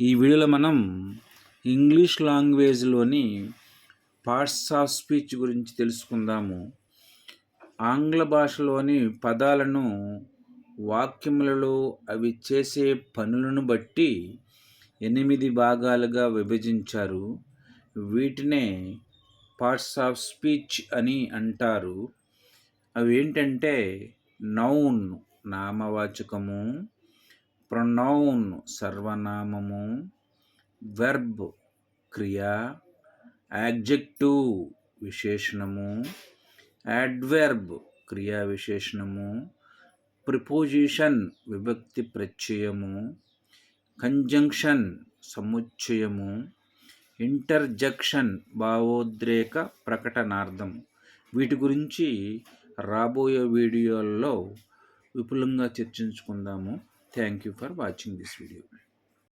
ఈ వీడియోలో మనం ఇంగ్లీష్ లాంగ్వేజ్లోని పార్ట్స్ ఆఫ్ స్పీచ్ గురించి తెలుసుకుందాము. ఆంగ్ల భాషలోని పదాలను వాక్యములలో అవి చేసే పనులను బట్టి 8 భాగాలుగా విభజించారు. వీటినే పార్ట్స్ ఆఫ్ స్పీచ్ అని అంటారు. అవి ఏంటంటే నౌన్ నామవాచకము, ప్రొనౌన్ సర్వనామము, వెర్బ్ క్రియ, యాడ్జెక్టివ్ విశేషణము, యాడ్వర్బ్ క్రియా విశేషణము, ప్రిపోజిషన్ విభక్తి ప్రత్యయము, కంజంక్షన్ సముచ్చయము, ఇంటర్జెక్షన్ భావోద్రేక ప్రకటనార్థం. వీటి గురించి రాబోయే వీడియోల్లో విపులంగా చర్చించుకుందాము. Thank you for watching this video.